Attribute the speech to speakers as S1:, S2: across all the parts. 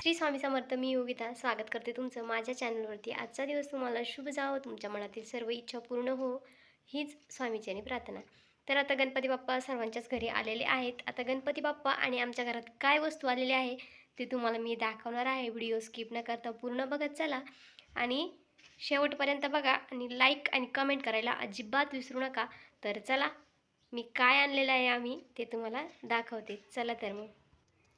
S1: श्री स्वामी समर्थ. मी योगिता स्वागत करते तुमचं माझ्या चॅनलवरती. आजचा दिवस तुम्हाला शुभ जावो, तुमच्या मनातील सर्व इच्छा पूर्ण हो, हीच स्वामीचरणी प्रार्थना. तर आता गणपती बाप्पा सर्वांच्याच घरी आलेले आहेत. आता गणपती बाप्पा आणि आमच्या घरात काय वस्तू आलेली आहे ते तुम्हाला मी दाखवणार आहे. व्हिडिओ स्किप न करता पूर्ण बघत चला आणि शेवटपर्यंत बघा आणि लाईक आणि कमेंट करायला अजिबात विसरू नका. तर चला, मी काय आणलेलं आहे आम्ही ते तुम्हाला दाखवते. चला तर मग.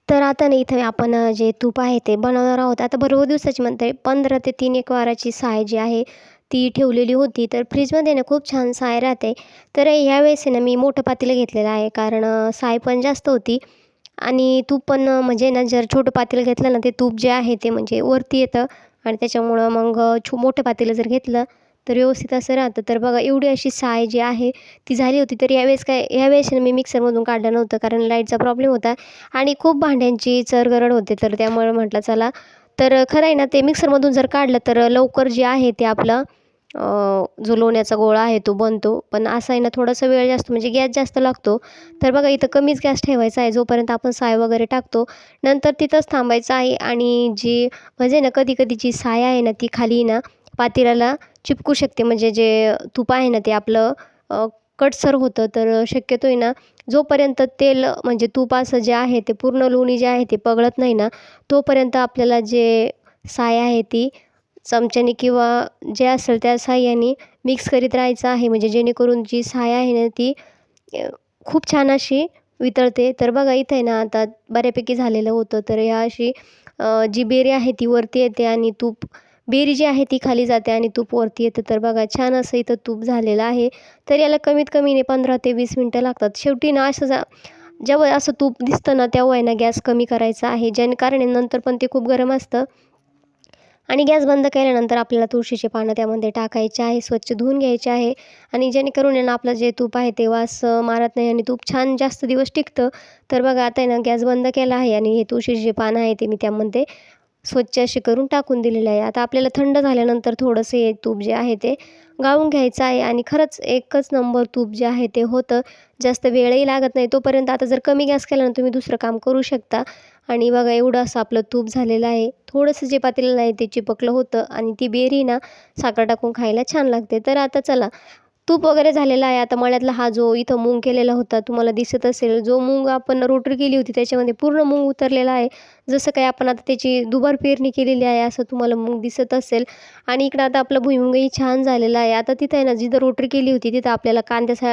S1: तर आता ना इथे आपण जे तूप आहे ते बनवणार आहोत. आता बरोबर दिवसाची म्हणते 15 ते 3 एक वाराची साय जी आहे ती ठेवलेली होती. तर फ्रीजमध्ये ना खूप छान साय राहते. तर ह्यावेळेस आहे ना मी मोठं पातेलं घेतलेलं आहे, कारण साय पण जास्त होती आणि तूप पण म्हणजे ना जर छोटं पातेलं घेतलं ना ते तूप जे आहे ते म्हणजे वरती येतं आणि त्याच्यामुळं मग मोठं पातेलं जर घेतलं तर व्यवस्थित असं राहतं. तर बघा एवढी अशी साय जी आहे ती झाली होती. तर यावेळेस ना मी मिक्सरमधून काढलं नव्हतं, कारण लाईटचा प्रॉब्लेम होता आणि खूप भांड्यांची चरगरड होते. तर त्यामुळे म्हटलं चला, तर खरं आहे ना ते मिक्सरमधून जर काढलं तर लवकर जे आहे ते आपलं जो लोण्याचा गोळा आहे तो बनतो. पण असं आहे ना थोडासा वेळ जास्त म्हणजे गॅस जास्त लागतो. तर बघा इथं कमीच गॅस ठेवायचा आहे जोपर्यंत आपण साय वगैरे टाकतो. नंतर तिथंच थांबायचं आहे आणि जी म्हणजे ना कधी-कधी जी साय आहे ना ती खाली ना पातेल्याला चिपकू शकते. म्हणजे जे तूप आहे ना ते आपलं कटसर होतं. तर शक्यतो आहे ना जोपर्यंत तेल म्हणजे तूप असं जे आहे ते पूर्ण लोणी जे आहे ते पगळत नाही ना, तोपर्यंत आपल्याला जे साय आहे ती चमच्याने किंवा जे असेल त्या साहाय्याने मिक्स करीत राहायचं आहे. म्हणजे जेणेकरून जी साय आहे ना ती खूप छान अशी वितळते. तर बघा इथं आहे ना आता बऱ्यापैकी झालेलं होतं. तर ह्या अशी जी बेरी आहे ती वरती येते आणि तूप बेरी जी आहे ती खाली जाते आणि तूप वरती येतं. तर बघा छान असं इथं तूप झालेलं आहे. तर याला कमीत कमी नाही 15 ते 20 मिनटं लागतात. शेवटी ना असं जेव्हा असं तूप दिसतं ना तेव्हा आहे ना गॅस कमी करायचा आहे. ज्याने कारण आहे नंतर पण ते खूप गरम असतं आणि गॅस बंद केल्यानंतर आपल्याला तुळशीचे पानं त्यामध्ये टाकायचे आहे, स्वच्छ धुवून घ्यायचे आहे आणि जेणेकरून आहे ना आपलं जे तूप आहे ते वास मारत नाही आणि तूप छान जास्त दिवस टिकतं. तर बघा आता आहे ना गॅस बंद केला आहे आणि हे तुळशीचे जे पानं आहे ते मी त्यामध्ये स्वच्छ असे करून टाकून दिलेलं आहे. आता आपल्याला थंड झाल्यानंतर थोडंसं हे तूप जे आहे ते गाळून घ्यायचं आहे आणि खरंच एकच नंबर तूप जे आहे ते होतं. जास्त वेळही लागत नाही. तोपर्यंत आता जर कमी गॅस केला ना तुम्ही दुसरं काम करू शकता. आणि बघा एवढं असं आपलं तूप झालेलं आहे. थोडंसं जे पातेलं आहे ते चिपकलं होतं आणि ती बेरी ना साखर टाकून खायला छान लागते. तर आता चला, तूप वगैरे झालेला आहे. आता मळ्यातला हा जो इथं मूग केलेला होता तुम्हाला दिसत असेल. जो मूग आपण रोटरी केली होती त्याच्यामध्ये पूर्ण मूग उतरलेला आहे. जसं काही आपण आता त्याची दुबार पेरणी केलेली आहे असं तुम्हाला मूग दिसत असेल. आणि इकडं आता आपलं भुईमुगही छान झालेला आहे. आता तिथं आहे ना जिथं रोटरी केली होती तिथं आपल्याला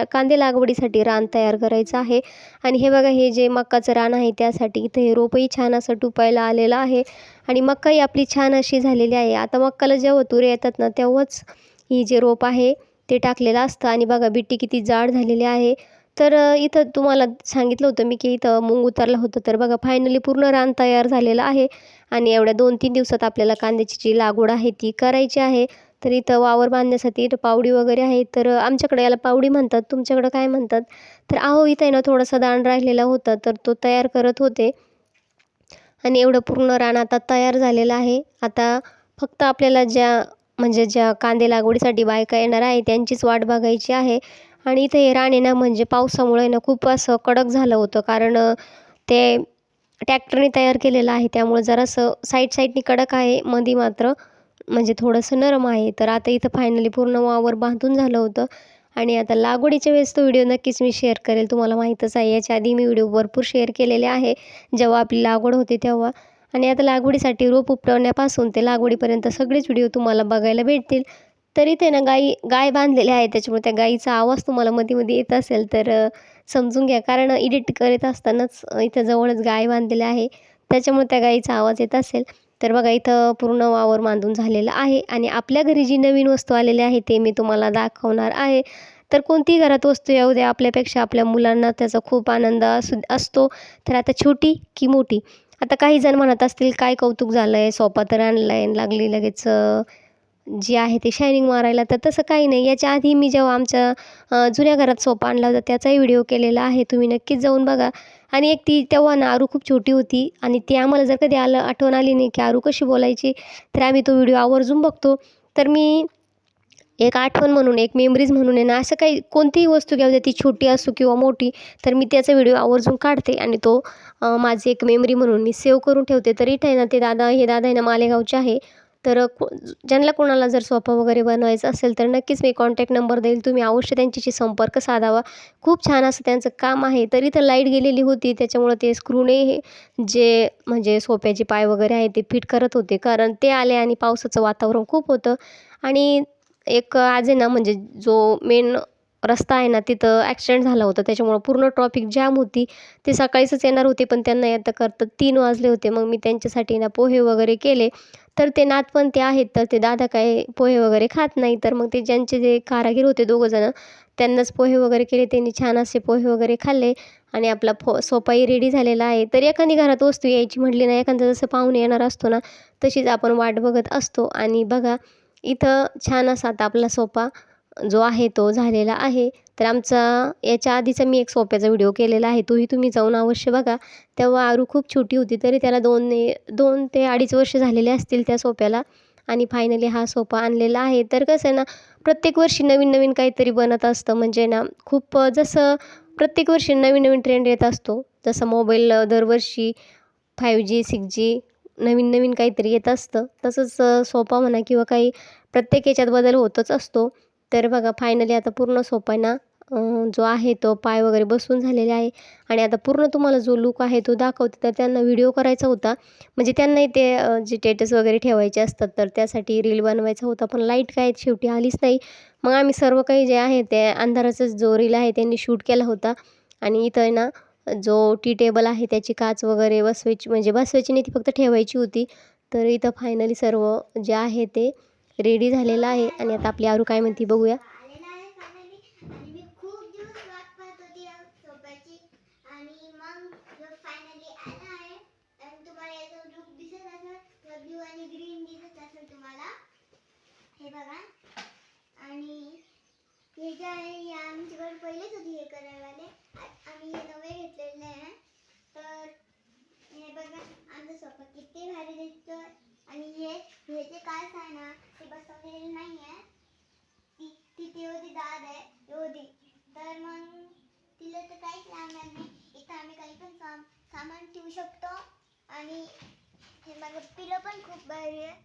S1: कांदे लागवडीसाठी रान तयार करायचं आहे. आणि हे बघा हे जे मक्काचं रान आहे त्यासाठी इथं हे रोपही छान असं टुपायला आलेलं आहे. आणि मक्काही आपली छान अशी झालेली आहे. आता मक्काला जेव्हा तुरे येतात ना तेव्हाच ही जे रोप आहे ते टाकलेलं असतं. आणि बघा बिट्टी किती जाड झालेली आहे. तर इथं तुम्हाला सांगितलं होतं मी की इथं मूग उतरलं होतं. तर बघा फायनली पूर्ण रान तयार झालेलं आहे आणि एवढ्या 2-3 दिवसात आपल्याला कांद्याची जी लागवड आहे ती करायची आहे. तर इथं वावर बांधण्यासाठी इथं पावडी वगैरे आहे. तर आमच्याकडे याला पावडी म्हणतात. तुमच्याकडं काय म्हणतात? तर अहो इथं आहे ना थोडासा दाण राहिलेला होता तर तो तयार करत होते. आणि एवढं पूर्ण रान आता तयार झालेलं आहे. आता फक्त आपल्याला ज्या कांदे लागवडीसाठी बायका येणार आहे त्यांचीच वाट बघायची आहे. आणि इथे हे रान आहे ना म्हणजे पावसामुळे ना खूप असं कडक झालं होतं, कारण ते ट्रॅक्टरने तयार केलेलं आहे त्यामुळे जरासं साईडनी कडक आहे, मध्ये मात्र म्हणजे थोडंसं नरम आहे. तर आता इथं फायनली पूर्ण वावर बांधून झालं होतं आणि आता लागवडीच्या वेळेस तो व्हिडिओ नक्कीच मी शेअर करेल. तुम्हाला माहीतच आहे याच्या आधी मी व्हिडिओ भरपूर शेअर केलेले आहे जेव्हा आपली लागवड होते तेव्हा. आणि आता लागवडीसाठी रोप उपटवण्यापासून ते लागवडीपर्यंत सगळेच व्हिडिओ तुम्हाला बघायला भेटतील. तर इथे ना गाय बांधलेल्या आहे त्याच्यामुळे त्या गाईचा आवाज तुम्हाला मध्ये-मध्ये येत असेल तर समजून घ्या, कारण एडिट करत असतानाच इथं जवळच गाय बांधलेली आहे त्याच्यामुळे त्या गाईचा आवाज येत असेल. तर बघा इथं पूर्ण वावर बांधून झालेलं आहे आणि आपल्या घरी जी नवीन वस्तू आलेली आहे ते मी तुम्हाला दाखवणार आहे. तर कोणतीही घरात वस्तू येऊ द्या, आपल्यापेक्षा आपल्या मुलांना त्याचा खूप आनंद असतो. तर आता छोटी की मोठी. आता काही जण म्हणत असतील काय कौतुक झालं आहे, सोफा तर आणला आहे लागली लगेच जी आहे ते शायनिंग मारायला. तर तसं काही नाही. याच्या आधी मी जेव्हा आमच्या जुन्या घरात सोफा आणला होता त्याचाही व्हिडिओ केलेला आहे. तुम्ही नक्कीच जाऊन बघा. आणि एक ती तेव्हा ना आरू खूप छोटी होती आणि ती आम्हाला जर कधी आठवण आली नाही की आरू कशी बोलायची, तर आम्ही तो व्हिडिओ आवर्जून बघतो. तर मी एक आठवण म्हणून, एक मेमरीज म्हणून आहे ना, असं काही कोणतीही वस्तू घ्या, ती छोटी असो किंवा मोठी, तर मी त्याचा व्हिडिओ आवर्जून काढते आणि तो माझी एक मेमरी म्हणून मी सेव्ह करून ठेवते. तर इथं आहे ना, हे दादा आहे ना मालेगावचे आहे. तर ज्यांना कोणाला जर सोफा वगैरे बनवायचा असेल तर नक्कीच मी कॉन्टॅक्ट नंबर देईल. तुम्ही अवश्य त्यांच्याशी संपर्क साधावा. खूप छान असं त्यांचं काम आहे. तर इथं लाईट गेलेली होती, त्याच्यामुळं ते स्क्रूने जे म्हणजे सोफ्याचे पाय वगैरे आहे ते फिट करत होते. कारण ते आले आणि पावसाचं वातावरण खूप होतं आणि एक आज आहे ना, म्हणजे जो मेन रस्ता आहे ना, तिथं ॲक्सिडेंट झाला होता. त्याच्यामुळं पूर्ण ट्रॉफिक जाम होती. ते सकाळीच येणार होते, पण त्यांना येता करता 3 वाजले होते. मग मी त्यांच्यासाठी ना पोहे वगैरे केले. तर ते नातपण ते आहेत, तर ते दादा काय पोहे वगैरे खात नाही. तर मग ते ज्यांचे जे कारागीर होते दोघंजणं, त्यांनाच पोहे वगैरे केले. त्यांनी छान असे पोहे वगैरे खाल्ले आणि आपला सोफाही रेडी झालेला आहे. तर एखादी घरात वस्तू यायची म्हटली ना, एखादा जसं पाहुणे येणार असतो ना, तशीच आपण वाट बघत असतो. आणि बघा इथं छान असा आता आपला सोफा जो आहे तो झालेला आहे. तर आमचा याच्या आधीचा मी एक सोफ्याचा व्हिडिओ केलेला आहे. तोही तुम्ही जाऊन अवश्य बघा. तेव्हा आरू खूप छोटी होती, तरी त्याला 2 ते 2.5 वर्ष झालेले असतील त्या सोफ्याला आणि फायनली हा सोफा आणलेला आहे. तर कसं आहे ना, प्रत्येक वर्षी नवीन-नवीन काहीतरी बनत असतं. म्हणजे ना, खूप जसं प्रत्येक वर्षी नवीन-नवीन ट्रेंड येत असतो. जसं मोबाईल दरवर्षी 5G, 6G नवीन-नवीन काहीतरी येत असतं. तसंच सोफा म्हणा किंवा काही प्रत्येक याच्यात बदल होतच असतो. तर बघा फायनली आता पूर्ण सोफा ना जो आहे तो पाय वगैरे बसवून झालेले आहे आणि आता पूर्ण तुम्हाला जो लूक आहे तो दाखवते. तर त्यांना व्हिडिओ करायचा होता. म्हणजे त्यांनाही ते जे स्टेटस वगैरे ठेवायचे असतात, तर त्यासाठी रील बनवायचा होता. पण लाईट काय शेवटी आलीच नाही. मग आम्ही सर्व काही जे आहे ते अंधाराचाच जो रील आहे त्यांनी शूट केला होता आणि इथं आहे ना, जो टी टेबल आहे त्याची काच वगैरे बसवायची, म्हणजे बसवायची नाही, ती फक्त ठेवायची होती. तर इथं फायनली सर्व जे आहे ते रेडी झालेलं आहे आणि आता आपली आरू काय म्हणते बघूया.
S2: आलेला आहे फायनली आणि मी खूप दिवस वाट पाहत होती या सोफ्याची आणि मग फायनली आला आहे आणि तुम्हाला याचा लुक दिसत असेल, ब्लू आणि ग्रीन दिसत असेल तुम्हाला, हे बघा. आणि हे जे आहे हे आमच्याकडे पहिलेच होती हे करायवाले, आम्ही हे नवे घेतलेले आहे. तर हे बघा आमचा सोफा किती भारी दिसतोय आणि हे जे काच आहे ना ते बसवलेले नाही आहे, ती होती दाद आहे होती. तर मग तिला तर काहीच लागणार नाही. इथं आम्ही काही पण सामान ठेवू शकतो आणि हे माझं पिलो पण खूप भारी आहे.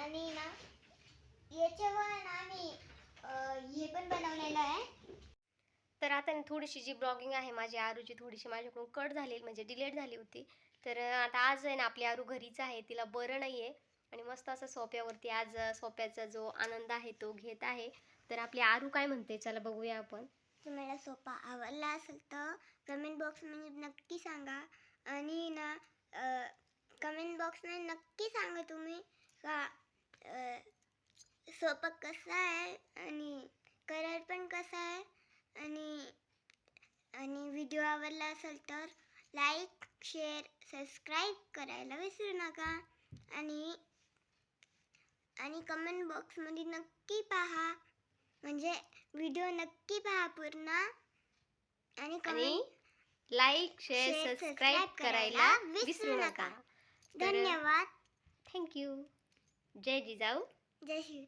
S2: आणि ना याच्यावर ना आम्ही हे पण बनवलेलं आहे.
S1: तर आता ना थोडीशी जी ब्लॉगिंग आहे माझी आरूची थोडीशी माझ्याकडून कट झाली, म्हणजे डिलीट झाली होती. तर आता आज आहे ना आपली आरू घरीच आहे, तिला बरं नाही आहे आणि मस्त असं सोफ्यावरती आज सोफ्याचा जो आनंद आहे तो घेत आहे. तर आपली आरू काय म्हणते चला बघूया आपण.
S2: तुम्हाला सोफा आवडला असेल तर कमेंट बॉक्समध्ये नक्की सांगा आणि ना कमेंट बॉक्समध्ये नक्की सांगा तुम्ही का सोफा कसा आहे आणि कलर पण कसा आहे आणि आणि व्हिडिओ आवडला असेल तर लाईक, शेअर, सबस्क्राईब करायला विसरू नका आणि आणि कमेंट बॉक्समध्ये नक्की पहा, म्हणजे व्हिडिओ नक्की पहा पूर्ण आणि
S1: लाईक शेअर सबस्क्राईब करायला विसरू नका.
S2: धन्यवाद.
S1: थँक्यू. जय जिजाऊ.
S2: जय श्री